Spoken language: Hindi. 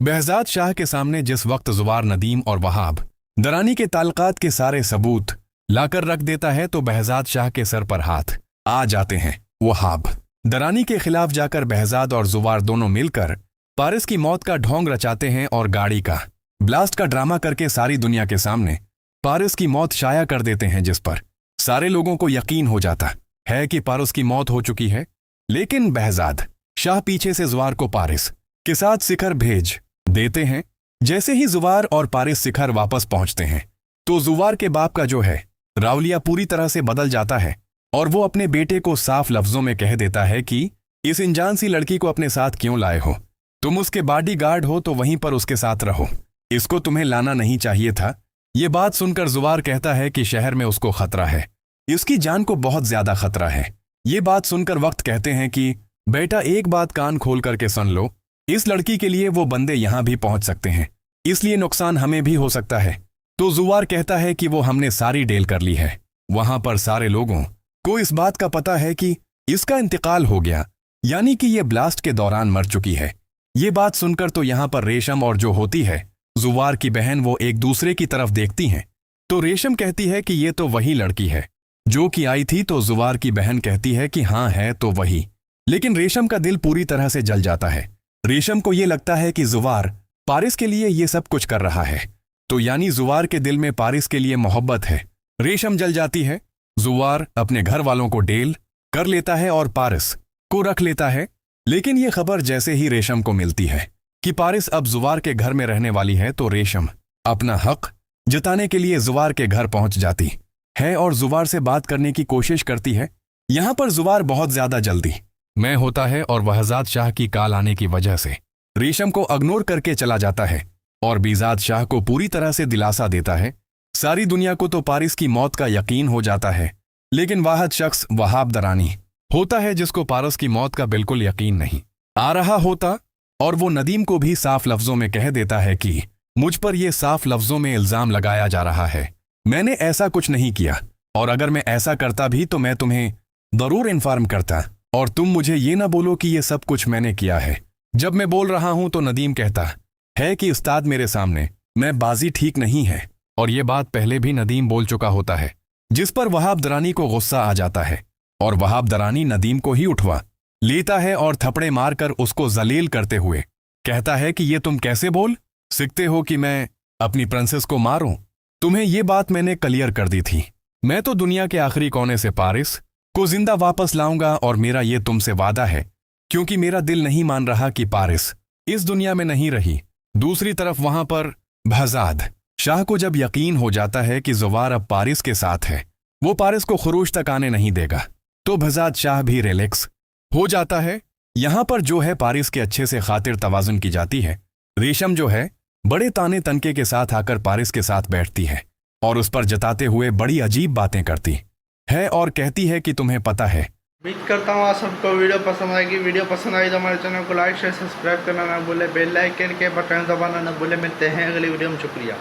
behज़ाद शाह के सामने जिस वक्त ज़ुवार नदीम और वहाब दरानी के ताल्लुकात के सारे सबूत लाकर रख देता है तो behज़ाद शाह के सर पर हाथ आ जाते हैं। वहाब दरानी के खिलाफ जाकर behज़ाद और ज़ुवार दोनों मिलकर पारिस की मौत का ढोंग रचाते हैं और गाड़ी का ब्लास्ट का ड्रामा करके सारी दुनिया के सामने पारिस की मौत शाया कर देते हैं, जिस पर सारे लोगों को यकीन हो जाता है कि पारिस की मौत हो चुकी है। लेकिन behज़ाद शाह पीछे से ज़ुवार को पारिस के साथ शिखर भेज देते हैं। जैसे ही ज़ुवार और पारिस शिखर वापस पहुंचते हैं तो ज़ुवार के बाप का जो है रावलिया पूरी तरह से बदल जाता है और वो अपने बेटे को साफ लफ्जों में कह देता है कि इस अनजान सी लड़की को अपने साथ क्यों लाए हो? तुम उसके बॉडीगार्ड हो तो वहीं पर उसके साथ रहो, इसको तुम्हें लाना नहीं चाहिए था। ये बात सुनकर ज़ुवार कहता है कि शहर में उसको खतरा है, इसकी जान को बहुत ज्यादा खतरा है। ये बात सुनकर वक्त कहते हैं कि बेटा एक बात कान खोल करके सुन लो, इस लड़की के लिए वो बंदे यहां भी पहुंच सकते हैं, इसलिए नुकसान हमें भी हो सकता है। तो ज़ुवार कहता है कि वो हमने सारी डील कर ली है। वहां पर सारे लोगों को इस बात का पता है कि इसका इंतकाल हो गया, यानी कि ये ब्लास्ट के दौरान मर चुकी है। ये बात सुनकर तो यहां पर रेशम और जो होती है ज़ुवार की बहन वो एक दूसरे की तरफ देखती हैं। तो रेशम कहती है कि ये तो वही लड़की है जो कि आई थी, तो ज़ुवार की बहन कहती है कि हाँ है तो वही। लेकिन रेशम का दिल पूरी तरह से जल जाता है। रेशम को ये लगता है कि ज़ुवार पारिस के लिए ये सब कुछ कर रहा है, तो यानी ज़ुवार के दिल में पारिस के लिए मोहब्बत है। रेशम जल जाती है। ज़ुवार अपने घर वालों को डील कर लेता है और पारिस को रख लेता है। लेकिन ये खबर जैसे ही रेशम को मिलती है कि पारिस अब ज़ुवार के घर में रहने वाली है, तो रेशम अपना हक जताने के लिए ज़ुवार के घर पहुंच जाती है और ज़ुवार से बात करने की कोशिश करती है। यहां पर ज़ुवार बहुत ज्यादा जल्दी में होता है और behज़ाद शाह की काल आने की वजह से रेशम को इग्नोर करके चला जाता है और behज़ाद शाह को पूरी तरह से दिलासा देता है। सारी दुनिया को तो पारिस की मौत का यकीन हो जाता है, लेकिन वाहिद शख्स वहाब दरानी होता है जिसको पारिस की मौत का बिल्कुल यकीन नहीं आ रहा होता, और वो नदीम को भी साफ लफ्जों में कह देता है कि मुझ पर यह साफ लफ्जों में इल्जाम लगाया जा रहा है, मैंने ऐसा कुछ नहीं किया, और अगर मैं ऐसा करता भी तो मैं तुम्हें जरूर इन्फॉर्म करता और तुम मुझे ये ना बोलो कि ये सब कुछ मैंने किया है। जब मैं बोल रहा हूं तो नदीम कहता है कि उस्ताद मेरे सामने मैं बाजी ठीक नहीं है, और ये बात पहले भी नदीम बोल चुका होता है, जिस पर वहाब दरानी को गुस्सा आ जाता है और वहाब दरानी नदीम को ही उठवा लेता है और थपड़े मारकर उसको जलील करते हुए कहता है कि ये तुम कैसे बोल सकते हो कि मैं अपनी प्रिंसेस को मारूं? तुम्हें ये बात मैंने क्लियर कर दी थी, मैं तो दुनिया के आखिरी कोने से पारिस को जिंदा वापस लाऊंगा और मेरा ये तुमसे वादा है, क्योंकि मेरा दिल नहीं मान रहा कि पारिस इस दुनिया में नहीं रही। दूसरी तरफ वहां पर behज़ाद शाह को जब यकीन हो जाता है कि ज़ुवार अब पारिस के साथ है, वो पारिस को खुरूज तक आने नहीं देगा, तो behज़ाद शाह भी रिलैक्स हो जाता है। यहां पर जो है पारिस के अच्छे से खातिर तवाजुन की जाती है। रेशम जो है बड़े ताने तनके के साथ आकर पारिस के साथ बैठती है और उस पर जताते हुए बड़ी अजीब बातें करती है और कहती है कि तुम्हें पता है। उम्मीद करता हूँ आप सबको वीडियो पसंद आएगी। वीडियो पसंद आई तो हमारे चैनल को लाइक शेयर सब्सक्राइब करना ना भूले, बेल आइकन के बटन दबाना ना भूले। मिलते हैं अगली वीडियो में। शुक्रिया।